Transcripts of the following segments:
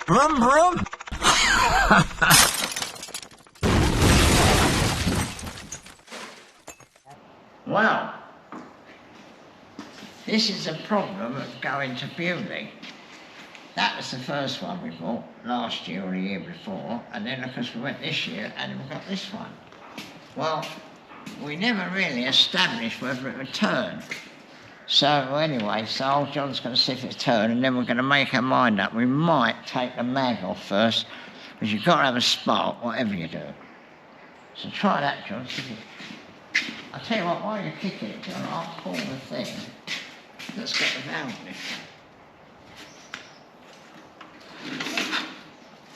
Vroom, vroom. Well, this is a problem of going to Bewley. That was the first one we bought last year or the year before, and then of course we went this year and we've got this one. Well, we never really established whether it would turn. So anyway, old John's going to see if it turns, and then we're going to make our mind up. We might take the mag off first, because you've got to have a spark, whatever you do. So try that, John. I'll tell you what, while you're kicking it, John, I'll pull the thing that's got the valve lifter.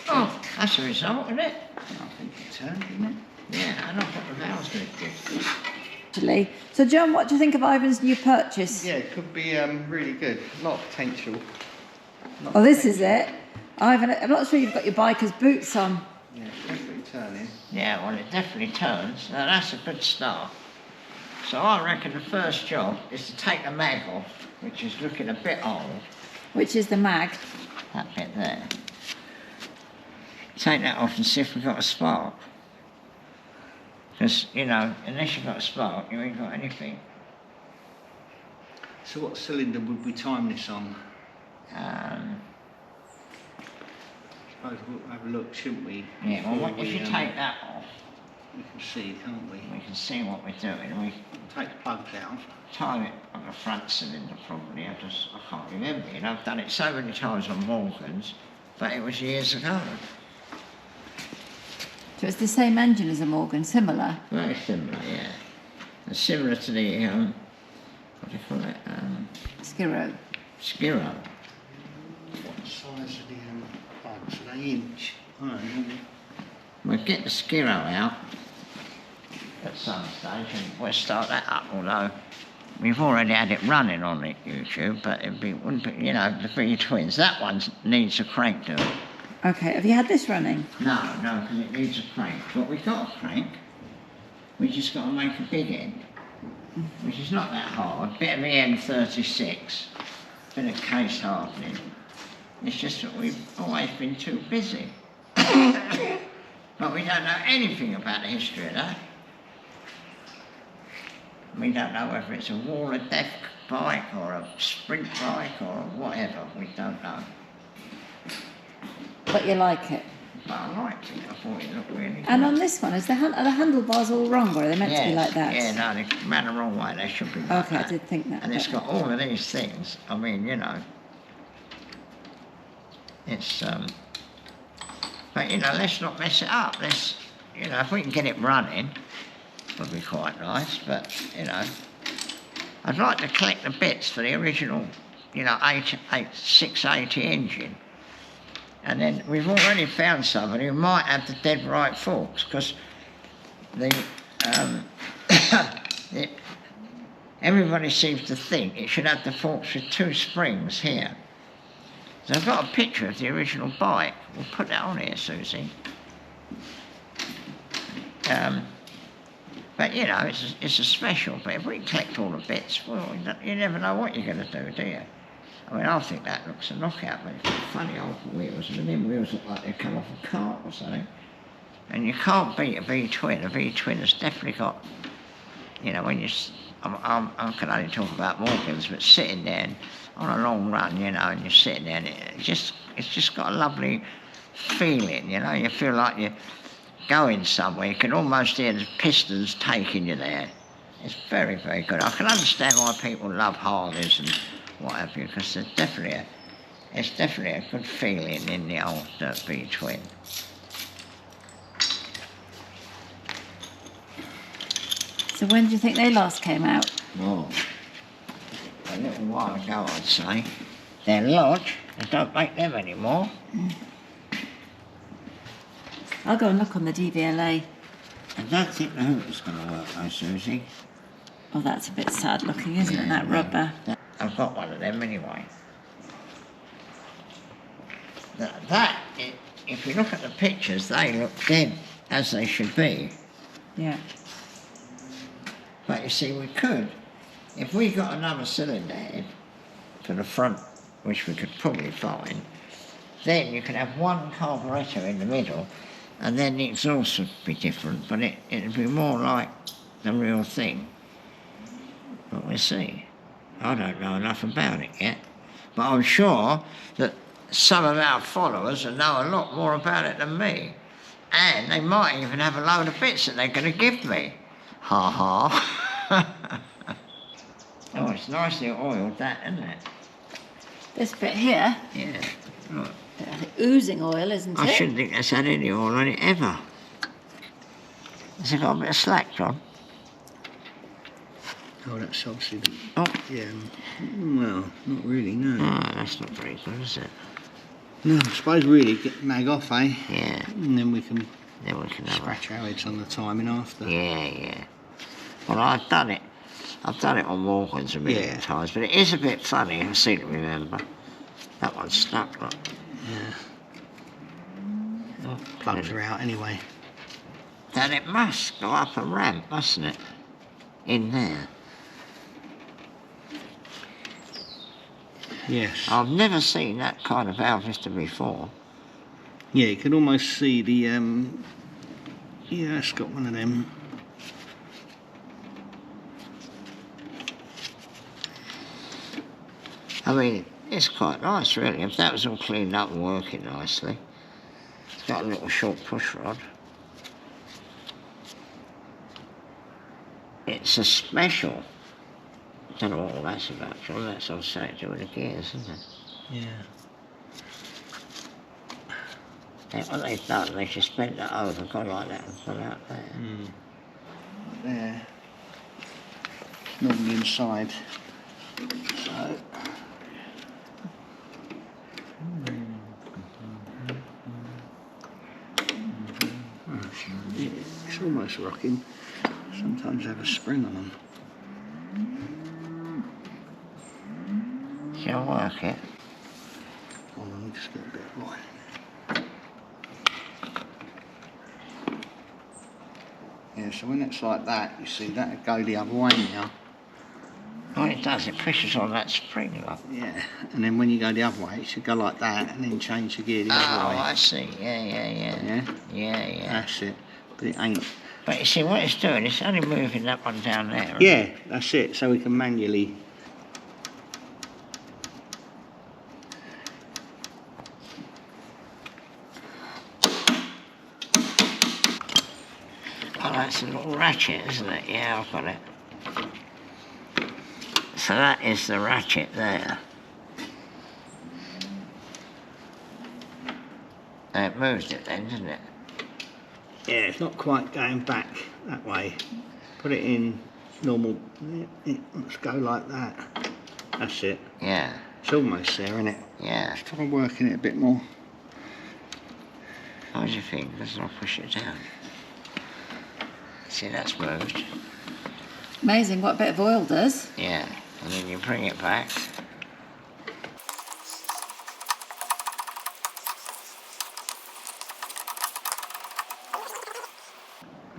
Oh, that's the result, isn't it? I think it turned, didn't it? Yeah, and I've got the valves lifted. Actually. So, John, what do you think of Ivan's new purchase? Yeah, it could be really good. A lot of potential. Oh, this is it. Ivan, I'm not sure you've got your biker's boots on. Yeah, it's definitely turning. Yeah, well, it definitely turns. Now, that's a good start. So I reckon the first job is to take the mag off, which is looking a bit old. Which is the mag. That bit there. Take that off and see if we've got a spark. Because, you know, unless you've got a spark, you ain't got anything. So what cylinder would we time this on? I suppose we'll have a look, shouldn't we? Yeah, well, Before if you take that off, we can see, can't we? we can see what we're doing. We Take the plugs out. time it on the front cylinder probably. I can't remember. You know, I've done it so many times on Morgan's, but it was years ago. So it's the same engine as a Morgan, similar. Very similar, yeah. And similar to the, what do you call it? Skiro. Skiro. What size are the plugs? Are they inch? I don't know. We'll get the Skiro out at some stage and we'll start that up, although we've already had it running on the YouTube, but wouldn't be, you know, the V twins. That one needs a crank to it. Okay, have you had this running? No, because it needs a crank. But we've got a crank. We just got to make a big end, which is not that hard. Bit of EM36, bit of case hardening. It's just that we've always been too busy. But we don't know anything about the history of that. We don't know whether it's a wall of death bike or a sprint bike or whatever. We don't know. But you like it. But I liked it. I thought it looked really good. And on this one, are the handlebars all wrong, or are they meant to be like that? Yeah, no, they ran the wrong way. They should be like Okay, that. I did think that. And it's got all of these things. I mean, you know, it's but you know, let's not mess it up. Let's, you know, if we can get it running, would be quite nice. But you know, I'd like to collect the bits for the original, you know, 680 engine. And then we've already found somebody who might have the dead right forks, because everybody seems to think it should have the forks with two springs here. So I've got a picture of the original bike. We'll put that on here, Susie. But you know, it's a special. But if we collect all the bits, well, you never know what you're going to do, do you? I mean, I think that looks a knockout, but it's got funny old wheels, and the them wheels look like they come off a cart or something. And you can't beat a V-twin. A V-twin has definitely got, you know, when you, I can only talk about Morgan's, but sitting there and on a long run, you know, and you're sitting there, and it's just got a lovely feeling, you know. You feel like you're going somewhere. You can almost hear the pistons taking you there. It's very, very good. I can understand why people love Harleys and what have you, because it's definitely a good feeling in the old V-twin. So when do you think they last came out? Oh, a little while ago, I'd say. They're Lodge. They don't make them anymore. I'll go and look on the DVLA. I don't think the hoover's going to work though, Susie. Oh, that's a bit sad looking, isn't it, that rubber? I've got one of them anyway. If you look at the pictures, they look dead as they should be. Yeah. But you see, we could, if we got another cylinder head for the front, which we could probably find, then you can have one carburettor in the middle, and then the exhaust would be different, but it'd be more like the real thing. But we'll see. I don't know enough about it yet. But I'm sure that some of our followers will know a lot more about it than me. And they might even have a load of bits that they're going to give me. Ha ha. Oh, it's nicely oiled, that, isn't it? This bit here, Yeah. Look. oozing oil, isn't it? I shouldn't think that's had any oil on it ever. Has it got a bit of slack, John? Oh, that's obviously the... Oh. Yeah, well, not really, no. Oh, that's not very good, is it? No, I suppose really get mag off, eh? Yeah. And then we can Have scratch our heads on the timing after. Yeah. Well, I've done it. I've done it on Morgans a million times, but it is a bit funny, I seem to remember. That one's stuck, look. Yeah. Oh, Plugs are out anyway. then it must go up a ramp, mustn't it? In there. Yes. I've never seen that kind of valve system before. Yeah, you can almost see the, yeah, it's got one of them. I mean, it's quite nice, really. If that was all cleaned up and working nicely. It's got a little short push rod. It's a special. I don't know what all that's about, John. That's all something to do with the gears, isn't it? Yeah. And what they've done, they just bent that over, gone like that and put out there. Right there. Normally inside. So. Yeah, it's almost rocking. Sometimes have a spring on them. Shall I work it? Hold on, just get a bit of oil. Yeah, so when it's like that, you see, that'll go the other way now. Oh, it does. It pushes on that spring, look. Yeah, and then when you go the other way, it should go like that and then change the gear the other way. Oh, I see. Yeah? Yeah. That's it. But it ain't. But you see, what it's doing, it's only moving that one down there. Isn't Yeah, it? that's it. So we can manually. Oh, that's a little ratchet, isn't it? Yeah, I've got it. So that is the ratchet there. It moves it then, doesn't it? Yeah, it's not quite going back that way. Put it in normal. Let's go like that. That's it. Yeah. It's almost there, isn't it? Yeah. Just try working it a bit more. How's your fingers? I'll push it down. See, that's moved. Amazing what a bit of oil does. Yeah. And then you bring it back.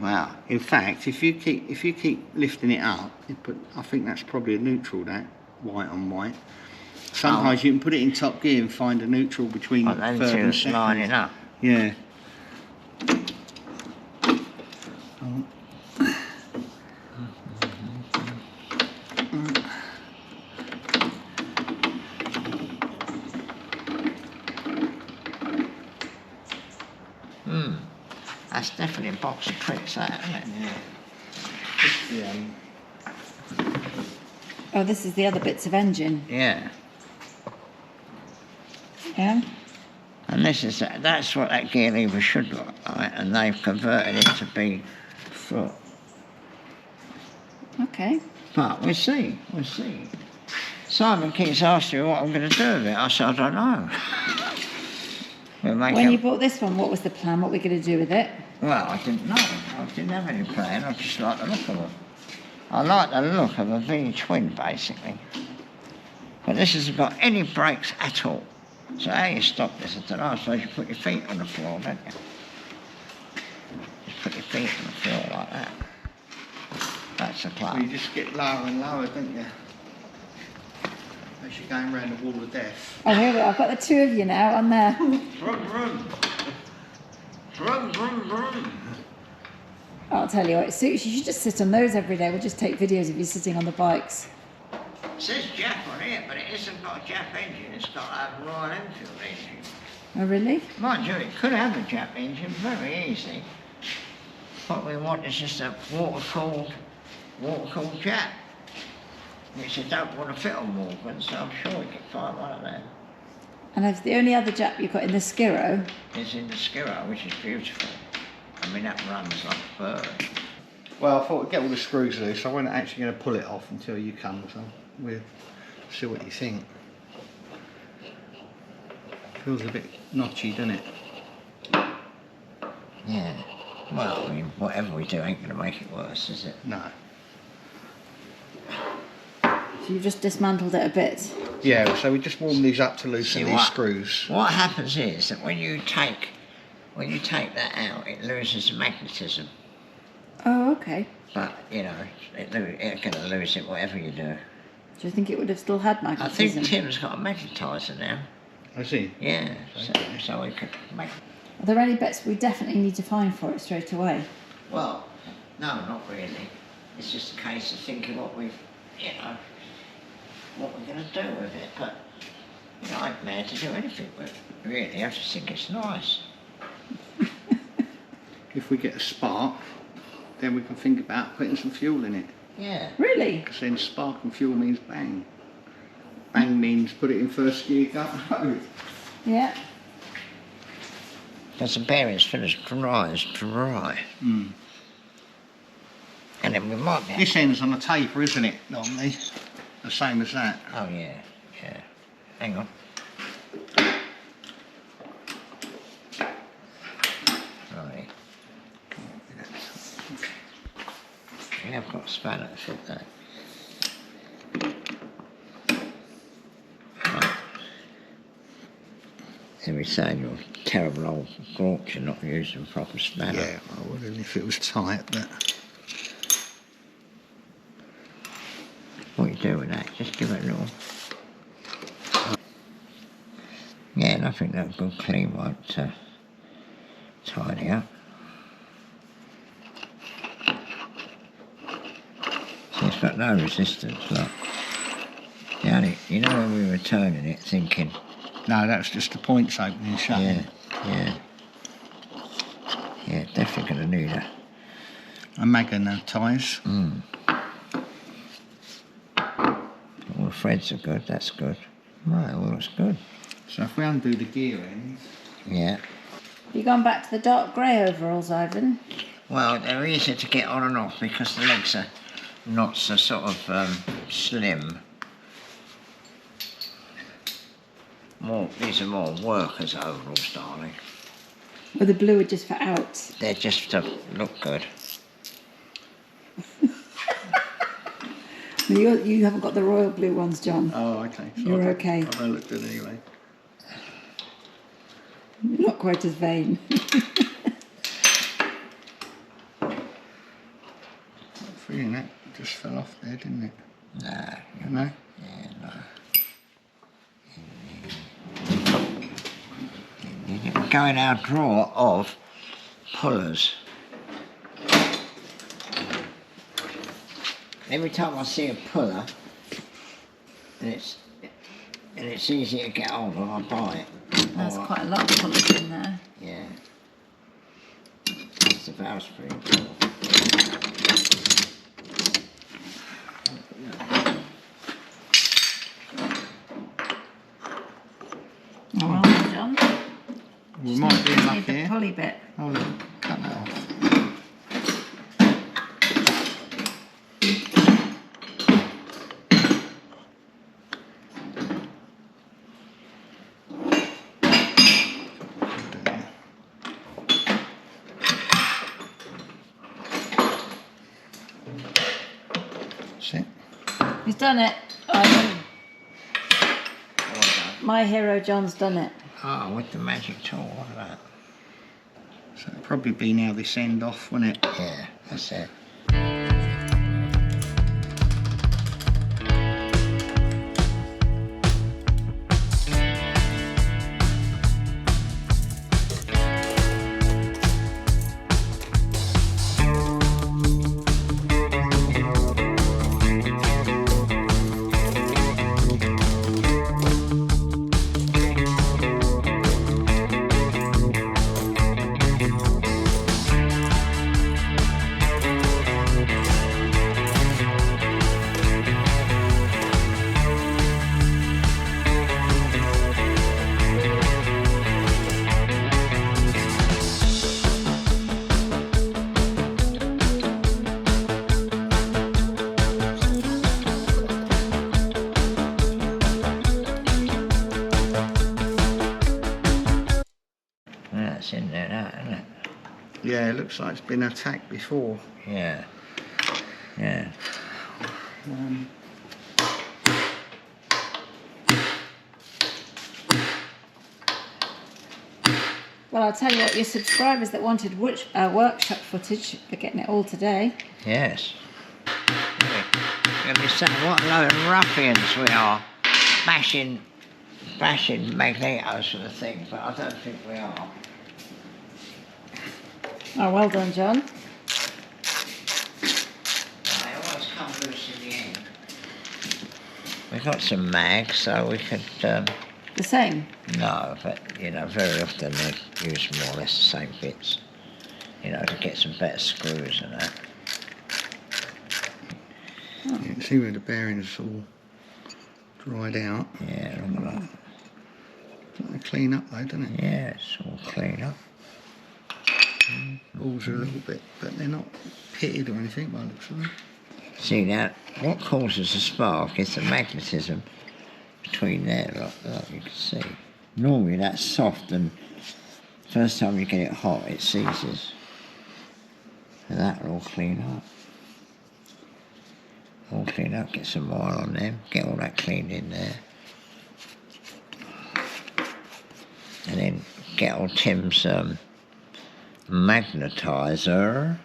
Wow. In fact, if you keep lifting it up, I think that's probably a neutral. That white on white. Sometimes you can put it in top gear and find a neutral between Well, then third and two second. lining up. Yeah. That's definitely a box of tricks, that, isn't it? Yeah. Oh, this is the other bits of engine. Yeah. Yeah? And that's what that gear lever should look like, and they've converted it to be foot. Okay. But we'll see. Simon keeps asking me what I'm going to do with it. I said, I don't know. When you bought this one, what was the plan? What were we going to do with it? Well, I didn't know. I didn't have any plan. I just like the look of it. I like the look of a V-twin, basically. But this hasn't got any brakes at all. So how you stop this? I don't know. I suppose you put your feet on the floor, don't you? Just put your feet on the floor like that. That's the clutch. You just get lower and lower, don't you? As you're going round the wall of death. Oh, here we are. I've got the two of you now on there. Vroom, vroom. Vroom, vroom, vroom. I'll tell you what, it suits you. You should just sit on those every day. We'll just take videos of you sitting on the bikes. It says Jap on here, but it isn't got a Jap engine. It's got a Royal Enfield engine. Oh, really? Mind you, it could have a Jap engine very easily. What we want is just a water-cooled Jap, which I don't want to fit on Morgan, so I'm sure we could find one of them. And if the only other Jap you've got in the Skiro. It's in the Skiro, which is beautiful. I mean, that runs like a bird. Well, I thought we'd get all the screws loose. I wasn't actually going to pull it off until you come, so we'll see what you think. Feels a bit notchy, doesn't it? Yeah. Well, I mean, whatever we do ain't going to make it worse, is it? No. So you've just dismantled it a bit. Yeah, so we just warm these up to loosen See, these screws. What happens is that when you take that out, it loses the magnetism. Oh, okay. But, you know, it's going to lose it whatever you do. Do you think it would have still had I magnetism? think Tim's got a magnetiser now. I see. Yeah, so we could make... Are there any bits we definitely need to find for it straight away? Well, no, not really. It's just a case of thinking what we're going to do with it. But, you know, I ain't mad to do anything with it, really. I just think it's nice. If we get a spark, then we can think about putting some fuel in it. Yeah. Really? Because then spark and fuel means bang. Bang means put it in first gear, go up the road. Yeah. Because the bearings finished dry. Mm. And then we might be... This ends on a taper, isn't it, normally? The same as that. Oh, yeah. Hang on. Right. Yeah, I've got a spanner to fit that. Right. Every saying you're a terrible old grouch, you're not using a proper spanner. Yeah, I wouldn't if it was tight, but... What you do with that, just give it a little... Yeah, and I think that good clean won't tidy up. See, it's got no resistance, look. You know when we were turning it, thinking... No, that was just the points opening and shutting. Yeah. Yeah, definitely going to need A magnetise. All the threads are good, that's good. Right, well, it's good. So if we undo the gear ends... Yeah. You gone back to the dark grey overalls, Ivan? Well, they're easier to get on and off because the legs are not so sort of slim. These are more workers' overalls, darling. Or the blue are just for out? They're just to look good. You haven't got the royal blue ones, John. Oh, okay. So You're okay. I don't look good anyway. Not quite as vain. Feeling that just fell off there, didn't it? Nah. No? Yeah, no. You can go in our drawer of pullers. Every time I see a puller, and it's easy to get hold of, I buy it. There's Or- quite a lot of colours in there. Yeah. That's the valve spring. Well done, John. We might be in luck Need the here. pulley bit. Oh, look, cut that off. That's it. He's done it, Ivan. My hero John's done it. Oh, with the magic tool, what about that? So it'll probably be now this end off, won't it? Yeah, that's it. that's in there, that, isn't it? Yeah, it looks like it's been attacked before. Yeah. Yeah. Well, I'll tell you what, your subscribers that wanted workshop footage are getting it all today. Yes. You'll be saying what a load of ruffians we are, bashing magnetos for the thing, but I don't think we are. Oh, well done, John. They always come loose in the end. We've got some mags, so we could... The same? No, but, you know, very often they use more or less the same bits, you know, to get some better screws and that. You can see where the bearings all dried out. Yeah, look at that. They clean up though, doesn't it? Yeah, it's all cleaned up. Balls are a little bit, but they're not pitted or anything by the looks of them. See now, what causes a spark is the magnetism between there, like you can see. Normally that's soft, and first time you get it hot it seizes. And that'll all clean up. All clean up, get some oil on them, get all that cleaned in there. And then get old Tim's magnetizer.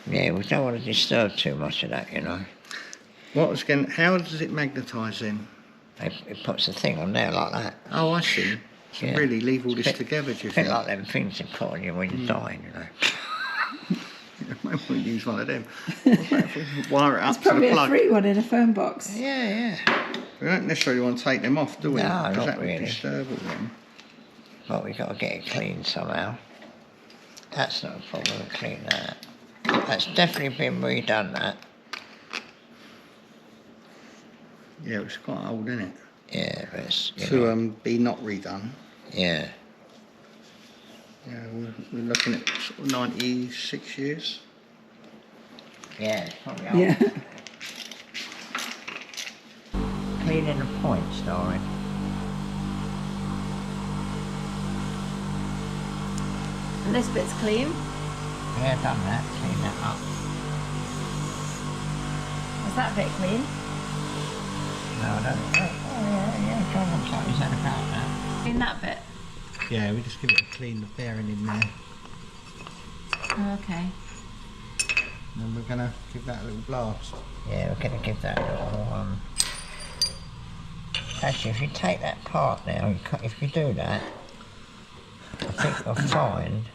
Yeah, we don't want to disturb too much of that, you know. How does it magnetise then? It puts the thing on there like that. Oh, I see. So Yeah. really leave all this Bit- together, do you A bit think? like them things they put on you when you're dying, you know. Maybe we'll use one of them. What about if we wire it up It's to probably the a plug? free one in a phone box. Yeah. We don't necessarily want to take them off, do we? No, Because not that would really. disturb all them. But we got to get it clean somehow. That's not a problem, we'll clean that. That's definitely been redone, that. Yeah, it's quite old, isn't it? Yeah, but it's, you To know, be not redone. yeah. Yeah, we're looking at sort of 96 years. Yeah, it's probably old. Yeah. Cleaning the points, darling. And this bit's clean. Yeah, done that, clean that up. Is that bit clean? No, I don't. Yeah, John looks like he's had about that. Clean that bit. Yeah, we just give it a clean, the bearing in there. Okay. And then we're going to give that a little blast. Yeah, we're going to give that a little, Actually, if you take that part now, if you do that, I think you'll find...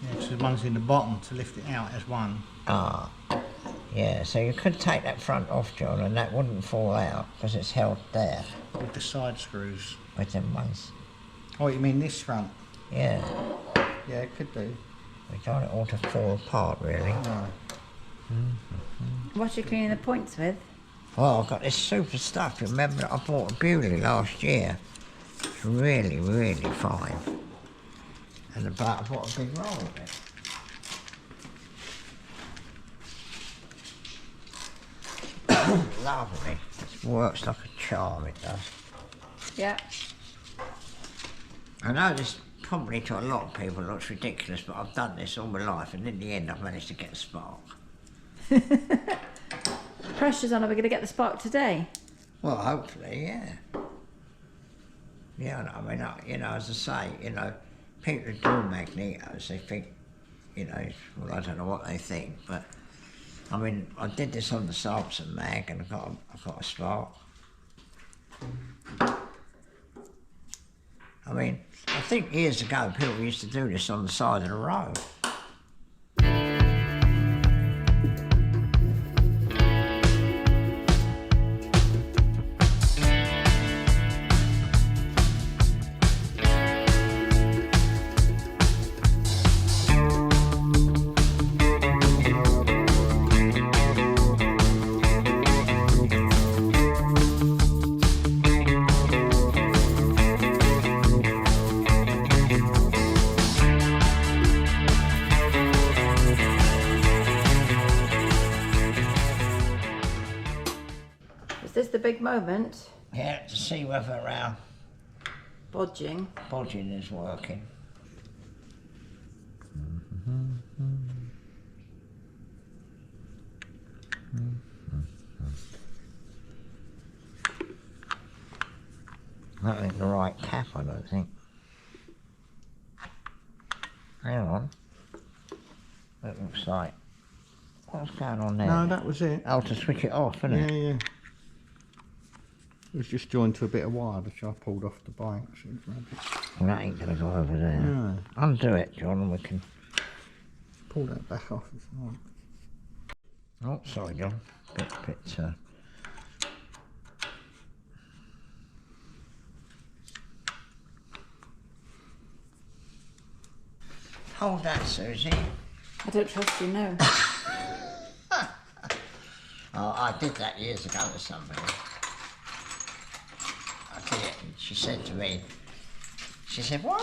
Yeah, so the one's in the bottom to lift it out as one. Ah, yeah, so you could take that front off, John, and that wouldn't fall out, because it's held there With the side screws. with them ones. Oh, you mean this front? Yeah, Yeah, it could do. we don't want it all to fall apart, really. No. What are you cleaning the points with? Well, I've got this super stuff. Remember that I bought a Bewley last year? It's really, really fine. And I bought a big roll of it. Lovely. It works like a charm, it does. Yeah. I know this probably to a lot of people looks ridiculous, but I've done this all my life, and in the end I've managed to get a spark. Pressure's on, are we going to get the spark today? Well, hopefully, yeah. Yeah, I mean, you know, as I say, you know, people who do magnetos, they think, you know, well, I don't know what they think, but I mean, I did this on the Samson mag, and I got a spark. I mean, I think years ago people used to do this on the side of the road. Is this the big moment? Yeah, to see whether our bodging. Bodging is working. That ain't the right cap, I don't think. Hang on. It looks like. What's going on there? No, that was it. Oh, to switch it off, isn't it? Yeah. It was just joined to a bit of wire which I pulled off the bike. So Well, that ain't going to go over there. no. Undo it, John, and we can... Pull that back off if you want. Oh, sorry, John. Bit. Hold that, Susie. I don't trust you, no. Oh, I did that years ago with somebody. I did it, and she said to me, she said, why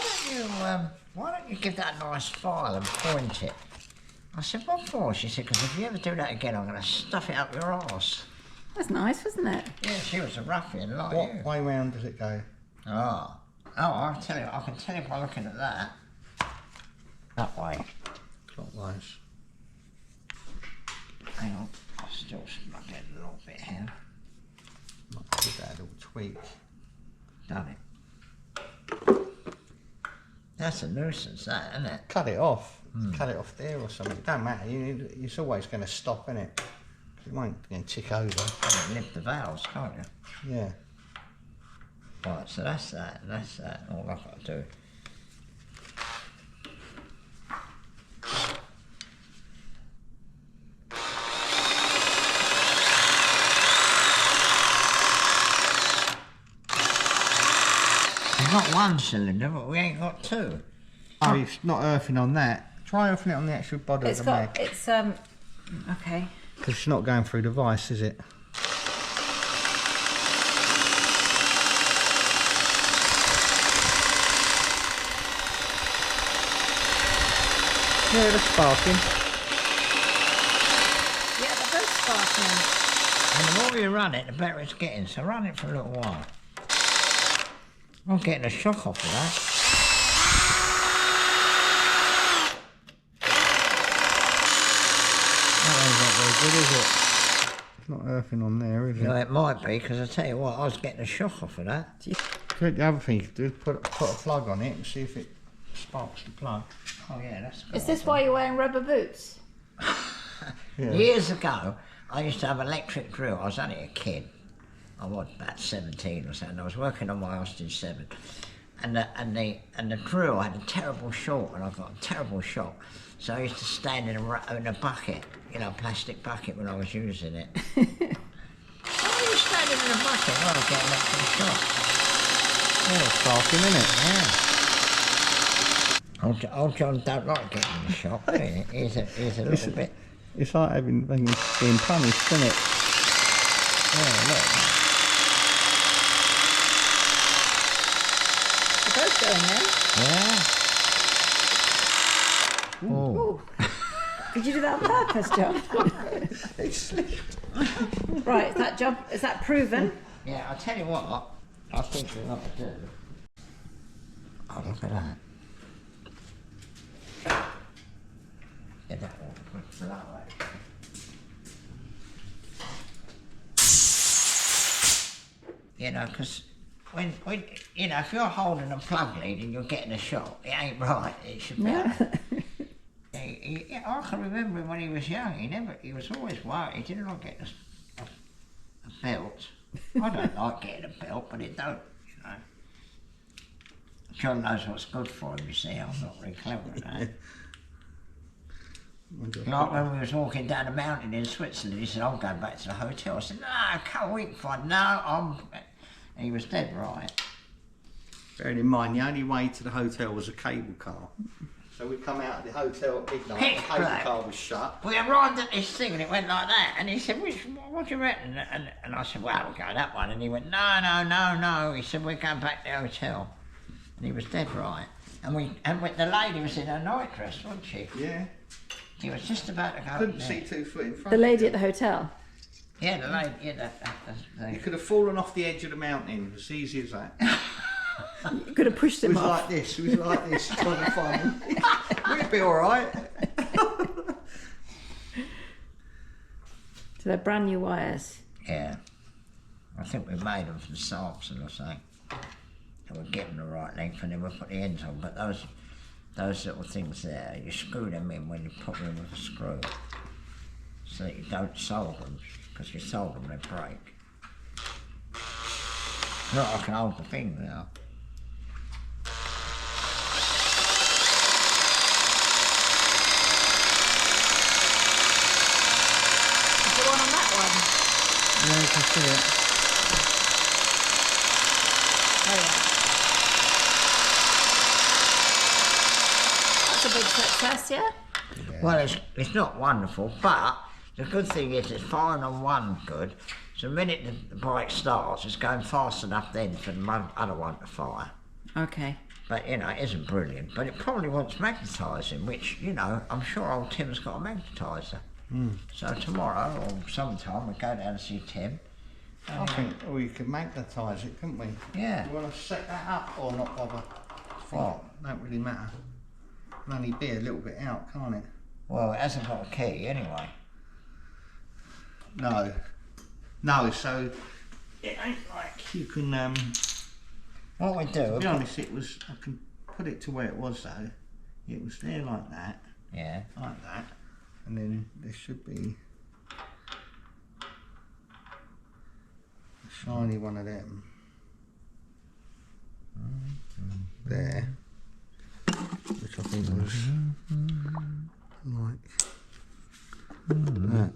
don't you give that a nice file and point it? I said, what for? She said, because if you ever do that again, I'm going to stuff it up your arse. That's nice, wasn't it? Yeah, she was a ruffian like What you. way round does it go? Oh, I can tell you by looking at that. That way. Clockwise. Hang on, I'll still snug it a little bit here. Might give that a little tweak. Done it. That's a nuisance, that, isn't it? Cut it off. Cut it off there or something. It don't matter. It's always going to stop, isn't it? It won't tick over. You can lift the valves, can't you? Yeah. Right, so that's that, and that's that. All I've got to do. We've got one cylinder, but we ain't got two. Oh, it's not earthing on that. Try earthing it on the actual body It's of the got, mag. it's, okay. Because it's not going through the vice, is it? Yeah, they're sparking. Yeah, they're both sparking. And the more you run it, the better it's getting, so run it for a little while. I'm getting a shock off of that. That one's not very good, is it? It's not earthing on there, is it? No, it might be, because I tell you what, I was getting a shock off of that. The other thing you could do is put a plug on it and see if it sparks the plug. Oh yeah, that's good. Is this why you're wearing rubber boots? Yeah. Years ago, I used to have an electric drill. I was only a kid. I was about 17 or so, and I was working on my Austin 7. And the drill had a terrible short, and I got a terrible shock. So I used to stand in a bucket, you know, a plastic bucket when I was using it. Why are you standing in a bucket? Well, I get electric shock. Yeah, it's sparking, isn't it? Old John don't like getting the shock, do he? He's a little bit... It's like being punished, isn't it? Yeah, look. They're both going then. Yeah. Oh. Ooh. Did you do that on purpose, John? It slipped. Right, is that proven? Yeah, I'll tell you what I think we ought to do. Oh, look at that. Yeah, that one. Flow it. You know, because when you know, if you're holding a plug lead and you're getting a shock, it ain't right. It should be. I can remember him when he was young. He was always worried. He didn't like getting a belt. I don't like getting a belt, but it don't, you know. John knows what's good for him, you see. I'm not very clever at that. Like when we was walking down the mountain in Switzerland, he said, I'm going back to the hotel. I said, no, come we can find. No, and he was dead right. Bearing in mind, the only way to the hotel was a cable car. So we come out of the hotel at midnight, the cable car was shut. We arrived at this thing and it went like that. And he said, what do you reckon? And I said, well, we'll go that one. And he went, no. He said, we're going back to the hotel. And he was dead right. And the lady was in her nightdress, wasn't she? Yeah. He was just about to go. Couldn't see 2 foot in front. The lady at the hotel? Yeah, the lady, yeah, You could have fallen off the edge of the mountain, as easy as that. You could have pushed It him was off. like this. It was like this. Trying to find him. We'd be all right. So they're brand new wires. Yeah. I think we made them from Samson or something. And we get them the right length and then we put the ends on. But those little things there, you screw them in when you put them in with a screw. So that you don't solder them, because you solder them, they break. Look, I can hold the thing now. Is the one on that one? Yeah, you can see it. Oh yeah. That's a big success, yeah? Well, it's not wonderful, but the good thing is it's firing on one good. So the minute the bike starts, it's going fast enough then for the other one to fire. Okay. But, you know, it isn't brilliant. But it probably wants magnetising, which, you know, I'm sure old Tim's got a magnetiser. So tomorrow or sometime we'll go down and see Tim. I think we could magnetise it, couldn't we? Yeah. You want to set that up or not bother? What? Don't really matter. Can only be a little bit out, can't it? Well, it hasn't got a key anyway. No. No, so it ain't like you can What we do... to be honest, it was, I can put it to where it was though. It was there like that, Yeah. and then there should be a shiny one of them there, which I think was like that.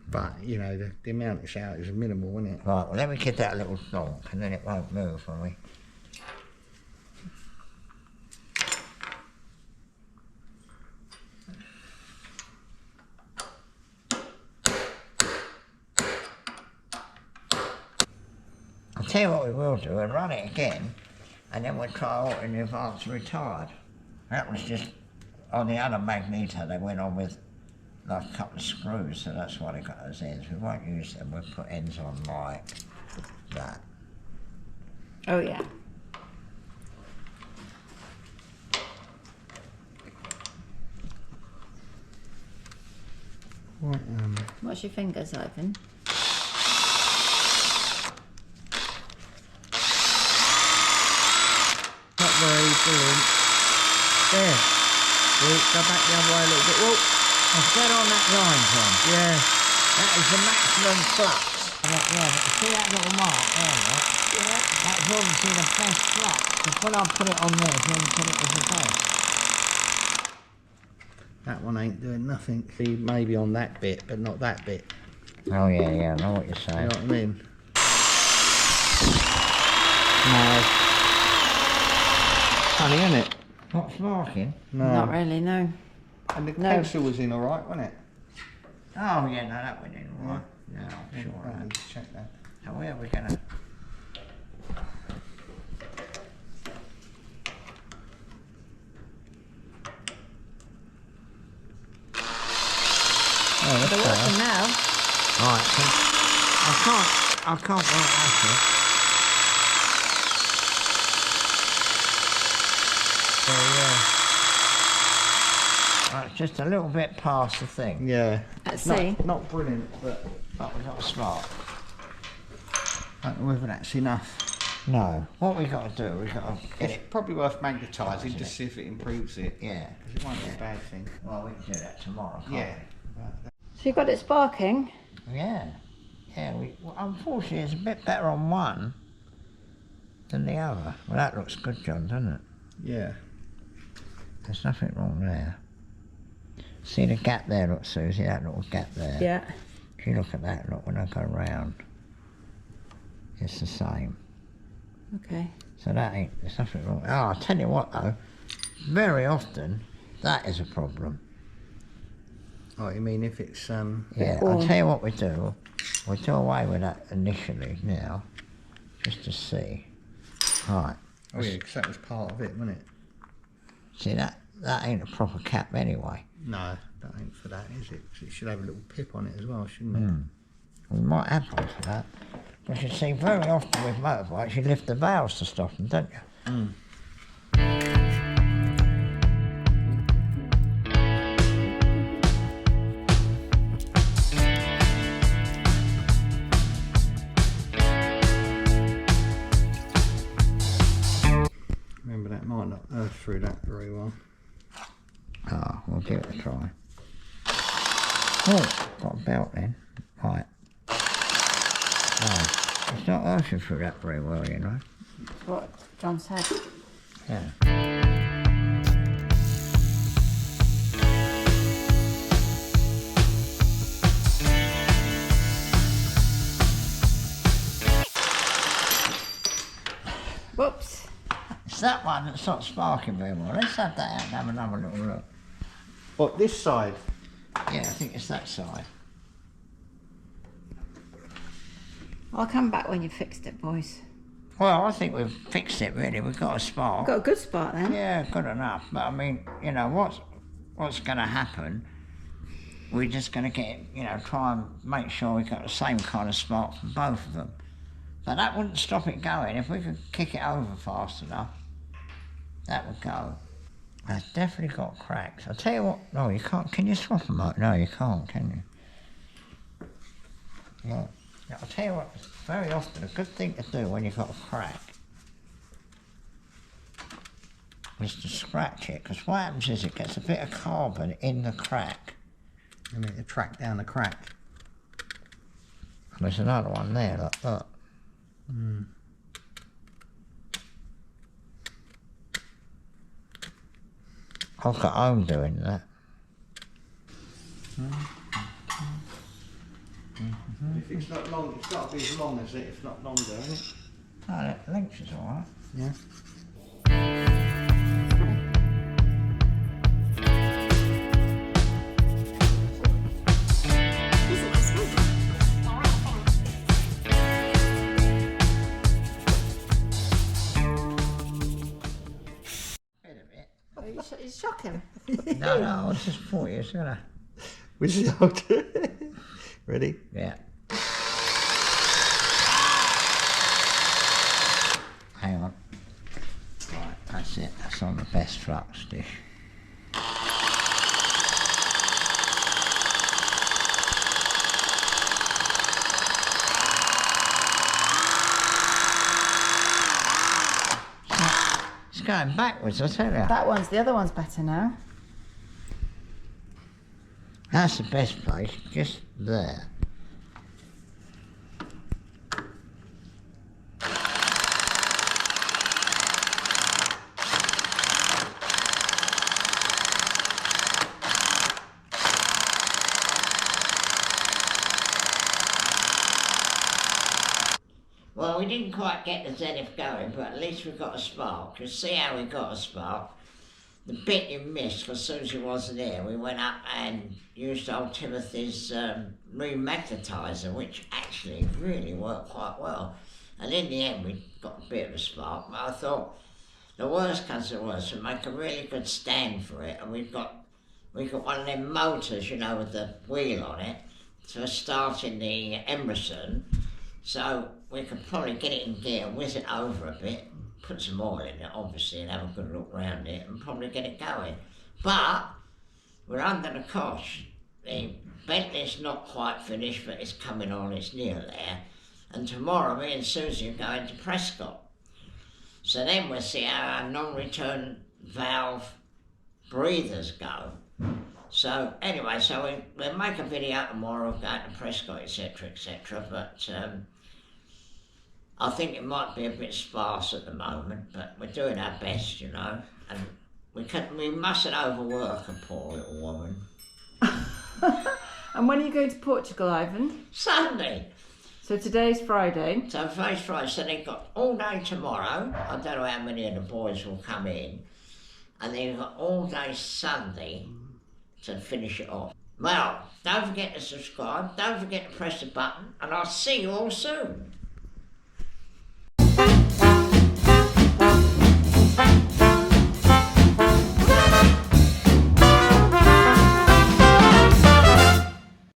But you know, the amount it's out is minimal, isn't it? Right, well, let me give that a little donk and then it won't move when we... I'll tell you what we will do, we'll run it again and then we'll try altering the advance retired. That was just on the other magneto they went on with like a couple of screws, so that's why they got those ends. We won't use them, we'll put ends on like that. Oh yeah. Right, What's your fingers, Ivan? not very brilliant. There. Well, go back the other way a little bit. Whoa. Let's get on that line, Tom. Yeah. That is the maximum flux. Yeah, see that little mark there, right? Yeah. That's obviously the best flux. Because when I put it on there, then put it as a base. That one ain't doing nothing. See, maybe on that bit, but not that bit. Oh yeah, I know what you're You saying. know what I mean? No. Funny, isn't it? Not sparking? No. Not really, no. And the No. pencil was in alright, wasn't it? Oh yeah, no, that went in all right. Yeah, I'm sure. I of need that. to check that. So where are we gonna... Oh, that's They're better. working now. Right, so I can't work that it. So yeah. Right, just a little bit past the thing. Yeah. Let's see. Not brilliant, but But we got smart. I don't know whether that's enough. No. What we got to do, we got to get It's it. probably worth magnetising Isn't to it? see if it improves it. Yeah. Because it won't be a bad thing. Well, we can do that tomorrow, can't Yeah. But So you got it sparking? we? Yeah. Yeah, well, unfortunately it's a bit better on one than the other. Well, that looks good, John, doesn't it? yeah. There's nothing wrong there. See the gap there, look, Susie, that little gap there? Yeah. If you look at that, look, when I go round, it's the same. Okay. So that ain't, there's nothing wrong. Oh, I'll tell you what though, very often, that is a problem. Oh, you mean if it's Yeah, Or- I'll tell you what we do. We'll do away with that initially now, just to see. Right, Oh yeah, because that was part of it, wasn't it? see that ain't a proper cap anyway. No, that ain't for that, is it? 'Cause it should have a little pip on it as well, shouldn't it? We might have one for that. Because you see, very often with motorbikes, you lift the valves to stop them, don't you? Mm. Remember, that might not earth through that very well. Oh, we'll give it a try. Oh, got a belt then. Right. Oh, it's not earthing through that very well, you know. That's what John said. Yeah. Whoops. It's that one that's not sparking very well. Let's have that out and have another little look. What, this side? Yeah, I think it's that side. I'll come back when you've fixed it, boys. Well, I think we've fixed it really. We've got a spark. Got a good spot then. Yeah, good enough. But I mean, you know, what's going to happen? We're just going to get, you know, try and make sure we've got the same kind of spark from both of them. But that wouldn't stop it going. If we could kick it over fast enough, that would go. It's definitely got cracks. I'll tell you what, no, you can't. Can you swap them out? No, you can't, can you? Look. Now, I'll tell you what, it's very often a good thing to do when you've got a crack is to scratch it, because what happens is it gets a bit of carbon in the crack. I mean, to track down the crack. There's another one there, look. Mm. I've got home doing that. If it's not long, it's got to be as long as it, if not longer, isn't it? No, that length is alright. Yeah. It's shocking. No, I was just 40 years ago. We see how to do it. Ready? Yeah. Hang on. Right, that's it. That's on the best flux dish. It's going backwards, I tell you. The other one's better now. That's the best place, just there. Well, we didn't quite get the Zenith going, but at least we got a spark. You see how we got a spark? The bit you missed, because Susie wasn't here, we went up and used old Timothy's remagnetizer, which actually really worked quite well. And in the end, we got a bit of a spark, but I thought the worst comes to worst, we make a really good stand for it, and we've got one of them motors, you know, with the wheel on it, for starting the Emerson, so we could probably get it in gear, whiz it over a bit, put some oil in it, obviously, and have a good look round it, and probably get it going. But we're under the cosh. The Bentley's not quite finished, but it's coming on, it's near there. And tomorrow, me and Susie are going to Prescott. So then we'll see how our non-return valve breathers go. So anyway, so we'll make a video tomorrow going to Prescott, etc., etc., but I think it might be a bit sparse at the moment, but we're doing our best, you know, and we mustn't overwork a poor little woman. And when are you going to Portugal, Ivan? Sunday. So today's Friday. So today's Friday, so they've got all day tomorrow. I don't know how many of the boys will come in. And they've got all day Sunday to finish it off. Well, don't forget to subscribe, don't forget to press the button, and I'll see you all soon.